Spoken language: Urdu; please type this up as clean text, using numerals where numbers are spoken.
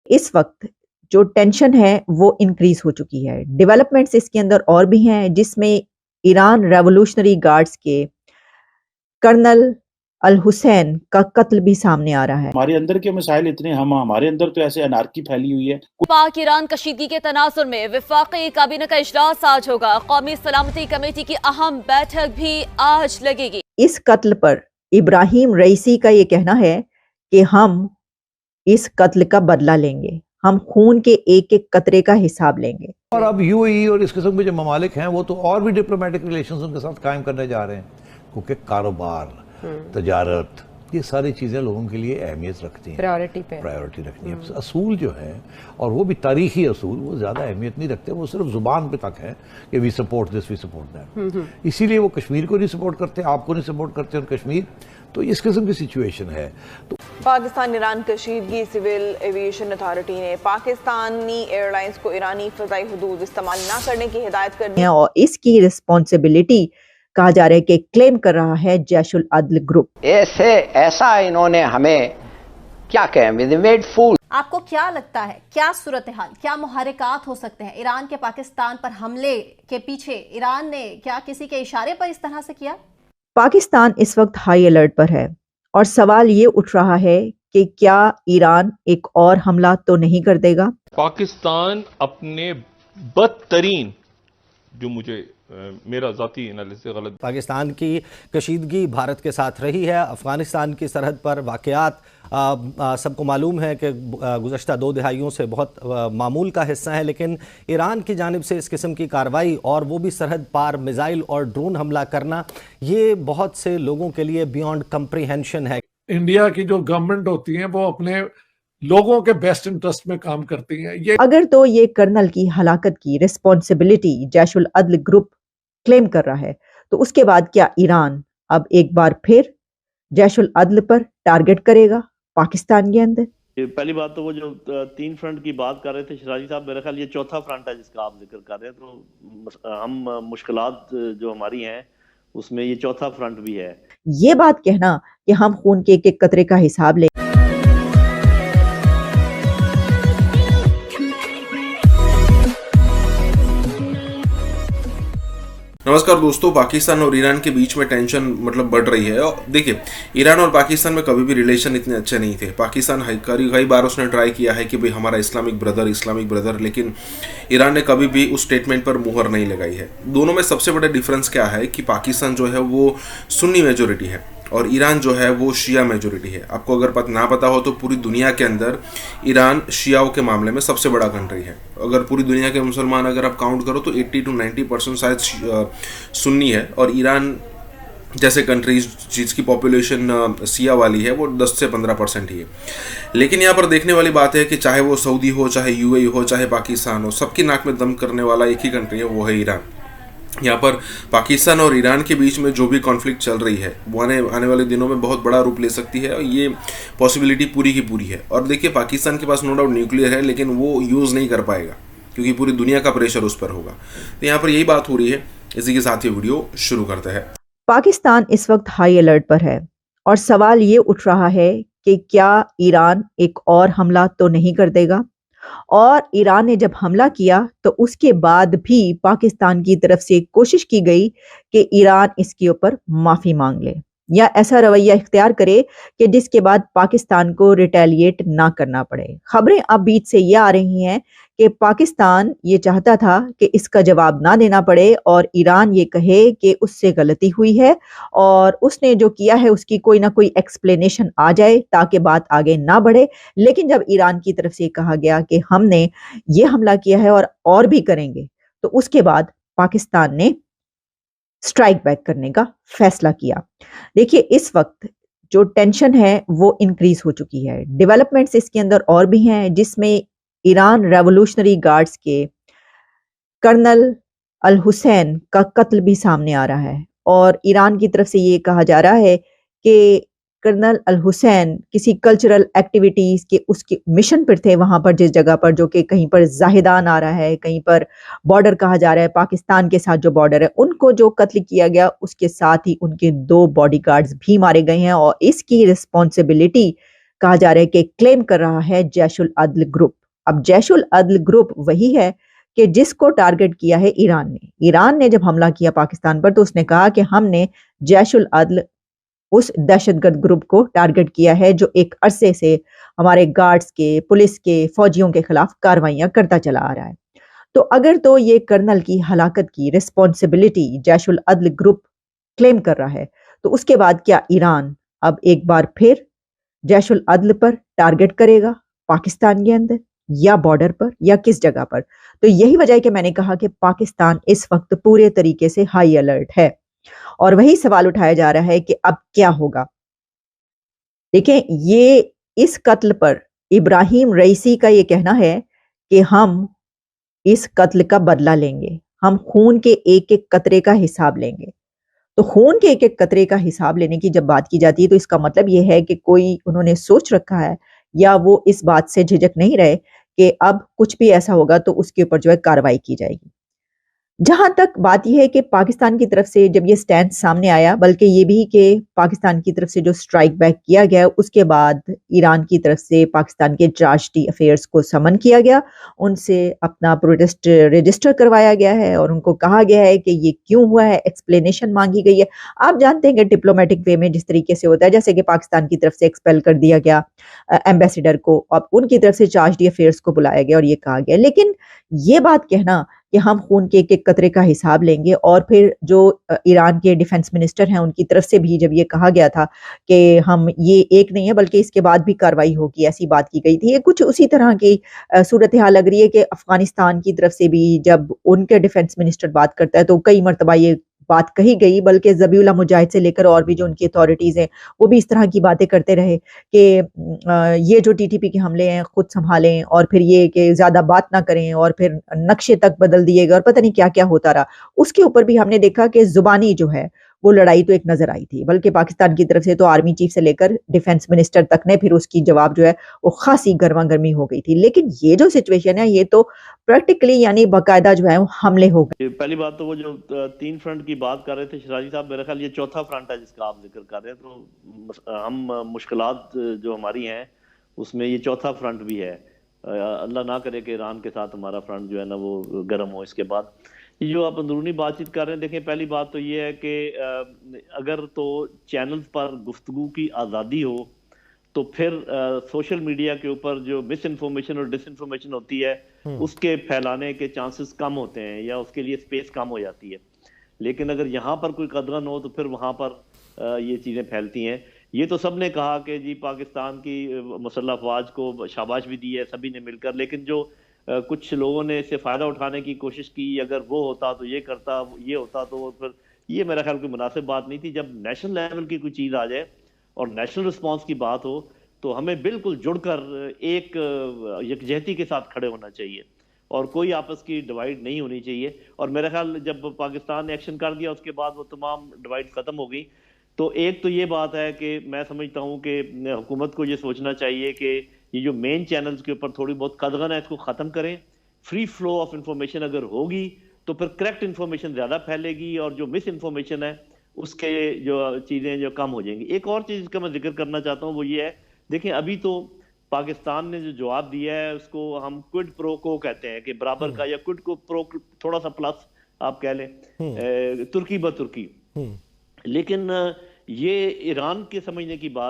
اس وقت جو ٹینشن ہے وہ انکریز ہو چکی ہے. ڈیولپمنٹس اس کے اندر اور بھی ہیں جس میں ایران ریولوشنری گارڈز کے کرنل الحسین کا قتل بھی سامنے آ رہا ہے. ہمارے اندر کے مسائل اتنے ہمارے اندر تو ایسے انارکی پھیلی ہوئی ہے. پاک ایران کشیدگی کے تناظر میں وفاقی کابینہ کا اجلاس آج ہوگا. قومی سلامتی کمیٹی کی اہم بیٹھک بھی آج لگے گی. اس قتل پر ابراہیم رئیسی کا یہ کہنا ہے کہ ہم اس قتل کا بدلہ لیں گے, ہم خون کے ایک ایک قطرے کا حساب لیں گے. اور اب یو اے ای اور اس قسم کے جو ممالک ہیں وہ تو اور بھی ڈپلومیٹک ریلیشنز ان کے ساتھ قائم کرنے جا رہے ہیں, کیونکہ کاروبار, تجارت, یہ ساری چیزیں لوگوں کے لیے اہمیت رکھتی ہیں, پرائیورٹی رکھتی ہیں. اصول جو ہیں اور وہ بھی تاریخی اصول وہ زیادہ اہمیت نہیں رکھتے, وہ صرف زبان پہ تک ہے کہ we support this, we support that. اسی لیے وہ کشمیر کو نہیں سپورٹ کرتے, آپ کو نہیں سپورٹ کرتے, اور کشمیر تو اس قسم کی سچویشن ہے. پاکستان ایران کشیدگی. سول ایویشن اتھارٹی نے پاکستانی ایئر لائنز کو ایرانی فضائی حدود استعمال نہ کرنے کی ہدایت کر دی, اور اس کی رسپانسبلٹی کہا جا رہا ہے کہ کلیم کر رہا ہے جیش العدل گروپ. ایسا انہوں نے ہمیں کیا کہیں فول. آپ کو کیا لگتا ہے کیا صورتحال, کیا محرکات ہو سکتے ہیں ایران کے پاکستان پر حملے کے پیچھے؟ ایران نے کیا کسی کے اشارے پر اس طرح سے کیا؟ پاکستان اس وقت ہائی الرٹ پر ہے اور سوال یہ اٹھ رہا ہے کہ کیا ایران ایک اور حملہ تو نہیں کر دے گا؟ پاکستان اپنے بدترین, جو مجھے میرا ذاتی انالیسس غلط, پاکستان کی کشیدگی بھارت کے ساتھ رہی ہے. افغانستان کی سرحد پر واقعات سب کو معلوم ہے کہ گزشتہ 2 دہائیوں سے بہت معمول کا حصہ ہے, لیکن ایران کی جانب سے اس قسم کی کارروائی اور وہ بھی سرحد پار میزائل اور ڈرون حملہ کرنا, یہ بہت سے لوگوں کے لیے بیونڈ کمپریہنشن ہے. انڈیا کی جو گورنمنٹ ہوتی ہیں وہ اپنے لوگوں کے بیسٹ انٹرسٹ میں کام کرتی ہیں. اگر تو یہ کرنل کی ہلاکت کی رسپانسبلٹی جیش العدل گروپ کلیم کر رہا ہے, تو اس کے بعد کیا ایران اب ایک بار پھر جیش العدل پر ٹارگٹ کرے گا پاکستان کے اندر؟ پہلی بات تو وہ جو 3 فرنٹ کی بات کر رہے تھے شراجی صاحب, میرے خیال یہ چوتھا فرنٹ ہے جس کا آپ ذکر کر رہے ہیں, تو ہم مشکلات جو ہماری ہیں اس میں یہ چوتھا فرنٹ بھی ہے. یہ بات کہنا کہ ہم خون کے ایک ایک قطرے کا حساب لیں. نمسکار دوستو, پاکستان اور ایران کے بیچ میں ٹینشن بڑھ رہی ہے. دیکھیں, ایران اور پاکستان میں کبھی بھی ریلیشن اتنے اچھے نہیں تھے. پاکستان کئی بار اس نے ٹرائی کیا ہے کہ بھئی ہمارا اسلامک بردر, لیکن ایران نے کبھی بھی اس سٹیٹمنٹ پر مہر نہیں لگائی ہے. دونوں میں سب سے بڑا ڈیفرنس کیا ہے کہ پاکستان جو ہے وہ سنی میجورٹی ہے اور ایران جو ہے وہ شیعہ میجورٹی ہے. آپ کو اگر نہ پتا ہو تو پوری دنیا کے اندر ایران شیعوں کے معاملے میں سب سے بڑا کنٹری ہے. اگر پوری دنیا کے مسلمان اگر آپ کاؤنٹ کرو تو 80 to 90% شاید سنی ہے, اور ایران جیسے کنٹریز جس کی پاپولیشن سیاہ والی ہے وہ 10 سے 15% ہی ہے. لیکن یہاں پر دیکھنے والی بات ہے کہ چاہے وہ سعودی ہو, چاہے یو اے ای ہو, چاہے پاکستان ہو, سب کی ناک میں دم کرنے والا ایک ہی کنٹری ہے, وہ ہے ایران. یہاں پر پاکستان اور ایران کے بیچ میں جو بھی کانفلکٹ چل رہی ہے وہ آنے والے دنوں میں بہت بڑا روپ لے سکتی ہے, اور یہ پاسبلٹی پوری کی پوری ہے. اور دیکھیے, پاکستان کے پاس نو ڈاؤٹ نیوکلیئر ہے, لیکن وہ یوز نہیں کر پائے گا کیونکہ پوری دنیا کا پریشر اس پر ہوگا. تو یہاں پر یہی بات ہو رہی ہے. اسی کے ساتھ یہ ویڈیو شروع کرتے ہیں. پاکستان اس وقت ہائی الرٹ پر ہے اور سوال یہ اٹھ رہا ہے کہ کیا ایران ایک اور حملہ تو نہیں کر دے گا؟ اور ایران نے جب حملہ کیا تو اس کے بعد بھی پاکستان کی طرف سے کوشش کی گئی کہ ایران اس کے اوپر معافی مانگ لے یا ایسا رویہ اختیار کرے کہ جس کے بعد پاکستان کو ریٹیلیٹ نہ کرنا پڑے. خبریں اب بیچ سے یہ آ رہی ہیں کہ پاکستان یہ چاہتا تھا کہ اس کا جواب نہ دینا پڑے اور ایران یہ کہے کہ اس سے غلطی ہوئی ہے اور اس نے جو کیا ہے اس کی کوئی نہ کوئی ایکسپلینیشن آ جائے تاکہ بات آگے نہ بڑھے. لیکن جب ایران کی طرف سے کہا گیا کہ ہم نے یہ حملہ کیا ہے اور بھی کریں گے, تو اس کے بعد پاکستان نے سٹرائک بیک کرنے کا فیصلہ کیا. دیکھیے, اس وقت جو ٹینشن ہے وہ انکریز ہو چکی ہے. ڈیولپمنٹس اس کے اندر اور بھی ہیں جس میں ایران ریولوشنری گارڈز کے کرنل الحسین کا قتل بھی سامنے آ رہا ہے, اور ایران کی طرف سے یہ کہا جا رہا ہے کہ کرنل الحسین کسی کلچرل ایکٹیویٹیز کے اس کے مشن پر تھے وہاں پر, جس جگہ پر جو کہ کہیں پر زاہدان آ رہا ہے, کہیں پر بارڈر کہا جا رہا ہے پاکستان کے ساتھ جو بارڈر ہے, ان کو جو قتل کیا گیا اس کے ساتھ ہی ان کے 2 باڈی گارڈز بھی مارے گئے ہیں. اور اس کی رسپانسبلٹی کہا جا رہا ہے کہ کلیم کر رہا ہے جیش العدل گروپ. اب جیش العدل گروپ وہی ہے کہ جس کو ٹارگٹ کیا ہے ایران نے جب حملہ کیا پاکستان پر تو اس نے کہا کہ ہم نے جیش العدل اس دہشت گرد گروپ کو ٹارگٹ کیا ہے جو ایک عرصے سے ہمارے گارڈز کے، پولیس کے، فوجیوں کے خلاف کاروائیاں کرتا چلا آ رہا ہے. تو اگر تو یہ کرنل کی ہلاکت کی ریسپانسبلٹی جیش العدل گروپ کلیم کر رہا ہے تو اس کے بعد کیا ایران اب ایک بار پھر جیش العدل پر ٹارگٹ کرے گا پاکستان کے اندر یا بارڈر پر یا کس جگہ پر؟ تو یہی وجہ ہے کہ میں نے کہا کہ پاکستان اس وقت پورے طریقے سے ہائی الرٹ ہے اور وہی سوال اٹھایا جا رہا ہے کہ اب کیا ہوگا. دیکھیں، یہ اس قتل پر ابراہیم رئیسی کا یہ کہنا ہے کہ ہم اس قتل کا بدلہ لیں گے، ہم خون کے ایک ایک قطرے کا حساب لیں گے. تو خون کے ایک ایک قطرے کا حساب لینے کی جب بات کی جاتی ہے تو اس کا مطلب یہ ہے کہ کوئی انہوں نے سوچ رکھا ہے یا وہ اس بات سے جھجک نہیں رہے کہ اب کچھ بھی ایسا ہوگا تو اس کے اوپر جو ہے کارروائی کی جائے گی. جہاں تک بات یہ ہے کہ پاکستان کی طرف سے جب یہ سٹینڈ سامنے آیا، بلکہ یہ بھی کہ پاکستان کی طرف سے جو سٹرائک بیک کیا گیا اس کے بعد ایران کی طرف سے پاکستان کے چارج ڈی افیئرز کو سمن کیا گیا، ان سے اپنا پروٹیسٹ رجسٹر کروایا گیا ہے اور ان کو کہا گیا ہے کہ یہ کیوں ہوا ہے، ایکسپلینیشن مانگی گئی ہے. آپ جانتے ہیں کہ ڈپلومیٹک وے میں جس طریقے سے ہوتا ہے، جیسے کہ پاکستان کی طرف سے ایکسپیل کر دیا گیا ایمبیسیڈر کو، اب ان کی طرف سے چارج ڈی افیئرز کو بلایا گیا اور یہ کہا گیا. لیکن یہ بات کہنا کہ ہم خون کے ایک ایک قطرے کا حساب لیں گے، اور پھر جو ایران کے ڈیفنس منسٹر ہیں ان کی طرف سے بھی جب یہ کہا گیا تھا کہ ہم یہ ایک نہیں ہے بلکہ اس کے بعد بھی کارروائی ہوگی، ایسی بات کی گئی تھی. یہ کچھ اسی طرح کی صورتحال لگ رہی ہے کہ افغانستان کی طرف سے بھی جب ان کے ڈیفنس منسٹر بات کرتا ہے تو کئی مرتبہ یہ بات کہی گئی، بلکہ ذبیح اللہ مجاہد سے لے کر اور بھی جو ان کی اتھارٹیز ہیں وہ بھی اس طرح کی باتیں کرتے رہے کہ یہ جو ٹی ٹی پی کے حملے ہیں خود سنبھالیں، اور پھر یہ کہ زیادہ بات نہ کریں، اور پھر نقشے تک بدل دیے گئے اور پتہ نہیں کیا کیا ہوتا رہا. اس کے اوپر بھی ہم نے دیکھا کہ زبانی جو ہے وہ لڑائی تو ایک نظر آئی تھی، بلکہ پاکستان کی طرف سے تو آرمی چیف سے لے کر ڈیفنس منسٹر تک نے پھر اس کی جواب جو ہے وہ خاصی گرما گرمی ہو گئی تھی. لیکن یہ جو سچویشن ہے یہ تو پریکٹیکلی یعنی باقاعدہ جو ہے وہ حملے ہو گئے. پہلی بات تو وہ جو 3 فرنٹ کی بات کر رہے تھے شراجی صاحب، میرا خیال یہ چوتھا فرنٹ ہے جس کا آپ ذکر کر رہے ہیں. تو ہم مشکلات جو ہماری ہیں اس میں یہ چوتھا فرنٹ بھی ہے. اللہ نہ کرے کہ ایران کے ساتھ ہمارا فرنٹ جو ہے نا وہ گرم ہو. اس کے بعد یہ جو آپ اندرونی بات چیت کر رہے ہیں، دیکھیں پہلی بات تو یہ ہے کہ اگر تو چینلز پر گفتگو کی آزادی ہو تو پھر سوشل میڈیا کے اوپر جو مس انفارمیشن اور ڈس انفارمیشن ہوتی ہے اس کے پھیلانے کے چانسز کم ہوتے ہیں یا اس کے لیے سپیس کم ہو جاتی ہے. لیکن اگر یہاں پر کوئی قدغن ہو تو پھر وہاں پر یہ چیزیں پھیلتی ہیں. یہ تو سب نے کہا کہ جی پاکستان کی مسلح افواج کو شاباش بھی دی ہے سبھی نے مل کر، لیکن جو کچھ لوگوں نے اس سے فائدہ اٹھانے کی کوشش کی، اگر وہ ہوتا تو یہ کرتا، یہ ہوتا تو پھر یہ میرا خیال کوئی مناسب بات نہیں تھی. جب نیشنل لیول کی کوئی چیز آ جائے اور نیشنل رسپانس کی بات ہو تو ہمیں بالکل جڑ کر ایک یکجہتی کے ساتھ کھڑے ہونا چاہیے اور کوئی آپس کی ڈیوائیڈ نہیں ہونی چاہیے. اور میرا خیال جب پاکستان نے ایکشن کر دیا اس کے بعد وہ تمام ڈیوائیڈ ختم ہو گئی. تو ایک تو یہ بات ہے کہ میں سمجھتا ہوں کہ حکومت کو یہ سوچنا چاہیے کہ یہ جو مین چینلز کے اوپر تھوڑی بہت قدغن ہے اس کو ختم کریں. فری فلو آف انفارمیشن اگر ہوگی تو پھر کریکٹ انفارمیشن زیادہ پھیلے گی اور جو مس انفارمیشن ہے اس کے جو چیزیں جو کم ہو جائیں گی. ایک اور چیز کا میں ذکر کرنا چاہتا ہوں وہ یہ ہے، دیکھیں ابھی تو پاکستان نے جو جواب دیا ہے اس کو ہم کوئڈ پرو کو کہتے ہیں کہ برابر کا، یا کوئڈ کو پرو تھوڑا سا پلس آپ کہہ لیں، ترکی بترکی. لیکن یہ ایران کے سمجھنے کی بات